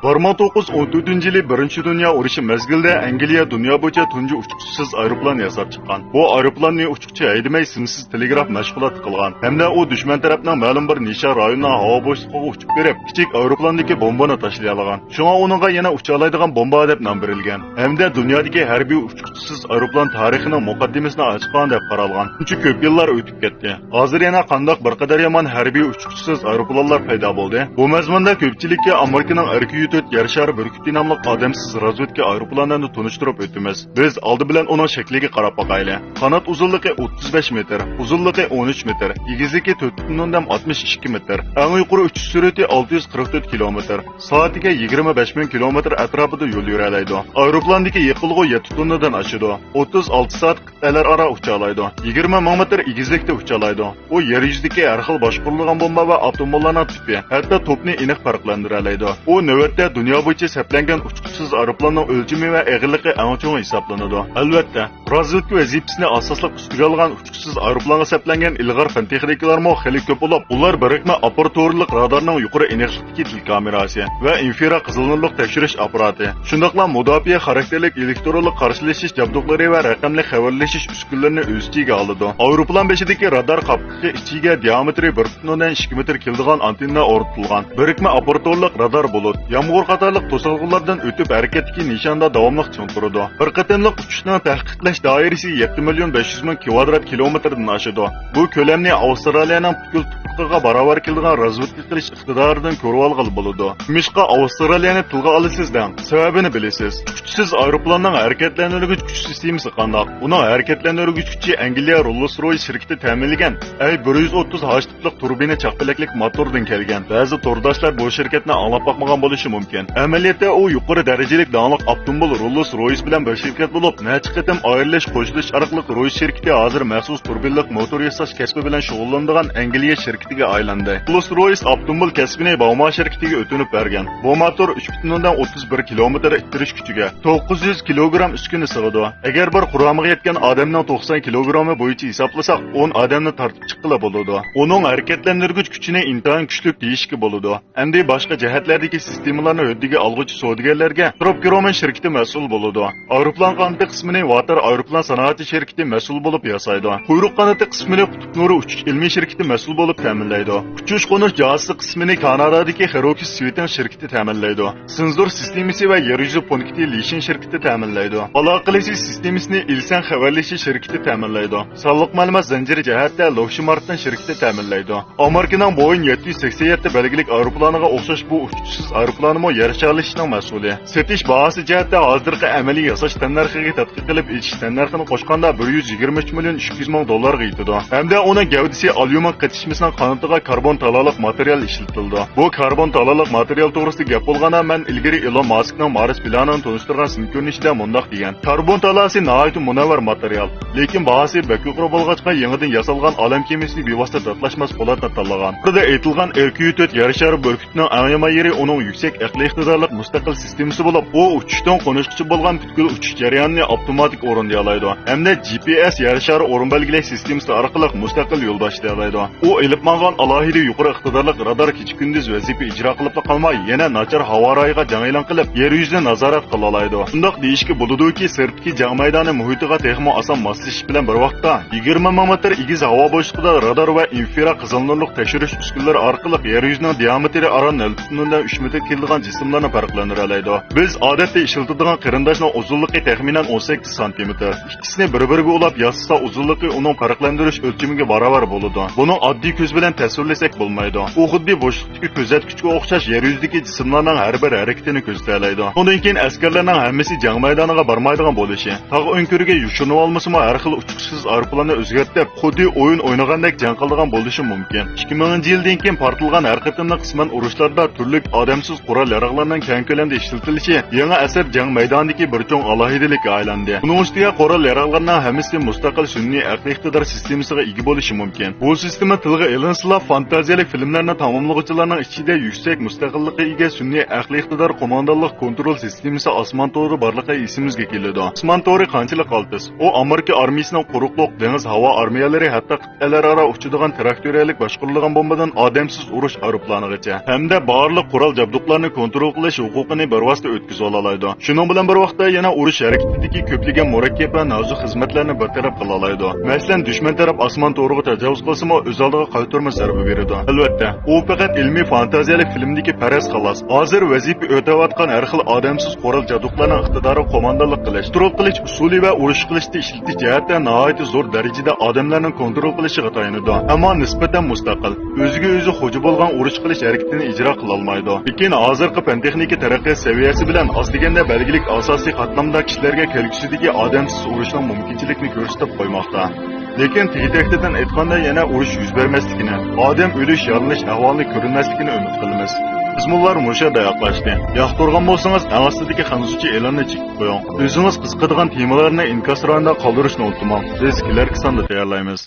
1914-yili Birinchi Dunyo urushi mezgilida Angliya dunyo bo'yicha tunji uchquchisiz aeroplan yasab chiqqan. Bu aeroplanni uchquchi haydamay simsiz telegraf mashg'ulot qilgan. Hamda u dushman tarafdan ma'lum bir nishon rayonidan havo bo'shligiga uchib berib, kichik aeroplandagi bombani tashlay olgan. Shunga uningga yana ucha oladigan bomba deb nom berilgan. Hamda dunyodagi harbiy uchquchisiz aeroplan tarixining muqaddimasini ochgan deb qaralgan. Chunki ko'p yillar o'tib ketdi. Hozir yana qandoq bir qadar yomon harbiy uchquchisiz aeroplanlar paydo bo'ldi. Bu mazmunda ko'pchilikka Amerikaning RQ-4 yer shari burkuti nomli odamsiz razvedka aeroplanlarini tunishtirib o'tamiz. Biz oldi bilan uning shakliga qarab boqayli. Qanot uzunligi 35 metr, uzunligi 13 metr, egizligi 4.62 metr, eng yuqori uchish sur'ati 644 km, soatiga 25 ming km atrofida yo'l yura oladi. Aeroplandagi yiqilg'i 7 tonnadan oshadi. 36 soat qit'alararo ucha oladi. 20 ming metr egizlikda ucha oladi. U yer yuzidagi har xil boshqarilgan bomba va avtomobillarning tipi, hatto to'pni aniq farqlantira oladi. U navbatda dunyo bo'yicha saplangan uchquchisiz aeroplanning o'lchami va eg'irligi eng chong hisoblanadi. Albatta, razvedka vazifasini asoslab ustiga olgan uchquchisiz aeroplanga saplangan ilg'or fan texnikalarmi xili ko'p bo'lib, ular birikma operatorlik radarning yuqori energiyadagi til kamerasi va infraqizil qizilnurlik tekshirish apparati, shundaqla mudofaa xarakterlik elektronlik qarshilashish jabduqlari va raqamli xabarlashish uskunalarini o'z ichiga oladi. Aeroplan beshidagi radar qapqigi ichiga diametri 1.2 metr keladigan antenna o'rnatilgan. Birikma operatorlik radar bulut, yomg'ir qatorliq to'silg'ulardan o'tib harakatdagi nishonda davomli ching turadi. Bir qatimliq uchishni tahqiqlash doirasi 7.500.000 kvadrat kilometrdan oshadi. Bu ko'lamni Avstraliyaning butkul tuprog'iga barobar keladigan razvedka qilish iqtidoridan ko'rib olgan bo'ladi. Mishqa Avstraliyani tilga olasiz deng. Sababini bilasiz. Uchquchisiz aeroplanning harakatlantirgich kuch sistemasi qandoq? Uning harakatlantirgich kuchi Angliya Rolls-Royce shirkati ta'minlagan A130H tipli turbina chaqpalaklik motordan kelgan. Ba'zi to'rdoshlar bu shirkatni anglab boqmagan bo'lishi mumkin. Amaliyotda u yuqori darajalik danglik avtomobil Rolls-Royce bilan bir shirkat bo'lib, necha qatim ayrilish qo'shilish orqali Royce shirkati hozir maxsus turbinalik motor yasash kasbi bilan shug'ullanadigan Angliya shirkatiga aylandi. Rolls-Royce avtomobil kasbini Bauma shirkatiga o'tinib bergan. Bu motor 3.31 kilometr ittirish kuchiga 900 kilogramm uskuna sig'adi. Agar bir quromiga yetgan odamning 90 kilogrammi bo'yicha hisoblasak, 10 odamni tortib chiqqila bo'ladi. Uning harakatlantirgich kuchini intayin kuchli deyishga bo'ladi. Endi boshqa jihatlardagi sistemalarni huddiga olg'uchi savdogarlarga Tropgroman shirkati mas'ul bo'ladi. Aeroplan qanoti qismini Water aeroplan sanoati shirkati mas'ul bo'lib yasaydi. Quyruq qanoti qismini Qutb nuri uchish ilmiy shirkati mas'ul bo'lib ta'minlaydi. Uchish qo'nish jihozsi qismini Kanadadagi Herokis Sweeten shirkati ta'minlaydi. Senzor sistemasi va yer yuzi punkti Lishin shirkati ta'minlaydi. Aloqalash sistemasini Ilsan xabarlashish shirkati ta'minlaydi. Sonliq ma'lumot zanjiri jihatda Lockheed Martin shirkati ta'minlaydi. Amerikaning Boeing 787 belgilik aeroplaniga o'xshash bu uchquchisiz aeroplanimo yer charlashning mas'uli. Setish bahasi jihatda hozirgi amaliy yasash tannarxiga tadqiq qilib etish tannarxini qo'shganda 123 million 200 ming dollarga yetadi. Hamda uning gavdasi alyumin qatishmasining qanotiga karbon taloliq material ishlatildi. Bu karbon taloliq material to'g'risida gap bo'lganda men ilgari Elon Muskning Mars planini tunishtirgan sin ko'rinishida mundaq degan. Karbon talosi nihoyat munavvar material, lekin bahasi bak yuqori bo'lg'achqa yangidan yasalgan olam kemisini bevosita tatlashmas holatda tanlagan. Burada aytilgan RQ-4 yer shari burkutining eng yeri uning yuksak aqliy iqtidorli mustaqil sistemasi bo'lib, u uchishdan qo'nishchi bo'lgan butkul uchish jarayonini avtomatik o'rinlay oladi. Hamda GPS yer shari o'rin belgilash sistemasi orqali mustaqil yo'l boshlay oladi. U ilib mangan alohida yuqori iqtidorli radar kecha-kunduz vazifa ijro qilib qolmay, yana nachar havo rayiga jang e'lon qilib, yer yuzini nazorat qila oladi. Shundoq deyishga bo'ladiki, sirtki jang maydoni muhitiga texmo oson moslashish bilan bir vaqtda 20 ming metr egiz havo bo'shligida radar va infraqizil qizilnurlik tekshirish uskunalari orqali yer yuzining diametri aran 0.3 metr keladigan jismlarni farqlantira oladi. Biz odatda ishlatadigan qarindoshning uzunligi taxminan 18 cm. Ikkisini bir-biriga ulab yasasa uzunligi uning farqlantirish o'lchamiga barobar bo'ladi. Buni oddiy ko'z bilan tasvirlasak bo'lmaydi. U xuddi bo'shliqdagi kuzatkichga o'xshash yer yuzidagi jismlarning har bir harakatini ko'rsata oladi. Undan keyin askarlarning hammasi jang maydoniga bormaydigan bo'lishi, tog' o'nkiriga yushunib olmasimi har xil uchquchisiz aeroplanni o'zgartirib, xuddi o'yin o'ynagandek jang qiladigan bo'lishi mumkin. 2000-yildan keyin portilgan har qatimli qisman urushlarda turli odamsiz qurol yarog'larning keng ko'lamda ishlatilishi yangi asr jang maydonidagi bir cho'ng alohidalikka aylandi. Buning ustiga qurol yarog'larning hammasi mustaqil sun'iy aqliy iqtidor sistemasiga ega bo'lishi mumkin. Bu sistema tilga ilinsa fantaziyalik filmlarni tamomlovchilarning ichida yuksak mustaqillikka ega sun'iy aqliy iqtidor qo'mondonlik kontrol sistemasi osmon to'ri borligi esimizga keladi. Osmon to'ri qanchalik qaltis? U Amerika armiyasining quruqliq dengiz havo armiyalari hatto qit'alararo uchadigan traktoriyalik boshqarilgan bombadan odamsiz urush aeroplanig'icha hamda barliq qurol jabduqlarni kontrol qilish huquqini bevosita o'tkaza oladi. Shuning bilan bir vaqtda yana urush harakatidagi ko'plagan murakkab va nozik xizmatlarni bartaraf qila oladi. Masalan, dushman taraf osmon to'g'riga tajovuz qilsa-mu, o'z oldiga qaytarma zarba beradi. Albatta, u faqat ilmiy fantaziyalik filmdagi faraz xolos. Hozir vazifa o'tayotgan har xil odamsiz qo'ral jaduqlarning iqtidori qo'mondonlik qilish, turib qilish usuli va urush qilishda ishlatish jihatda nihoyat zo'r darajada odamlarning kontrol qilishiga tayinadi. Ammo nisbatan mustaqil, o'ziga o'zi xo'ja bo'lgan urush qilish harakatini ijro qila olmaydi. Lekin hozirgi fan texnika taraqqiyot saviyasi bilan oz deganda belgilik asosiy qatlamda kishilarga kelgusidagi odamsiz urushning mumkinchilikni ko'rsatib qo'ymoqda. Lekin tegakdan aytganda yana urush yuz bermasligini, odam o'lish, yaralish ahvolini ko'rinmasligini umid qilamiz. Bizmullar mushada yaqlashdi. Yoqtirgan bo'lsangiz, avastidagi xanzuchi e'lonni chekib qo'ying. O'zingiz qiziqadigan temalarni inkasronda qoldirishni unutmang. Biz kelarki sonda tayyorlaymiz.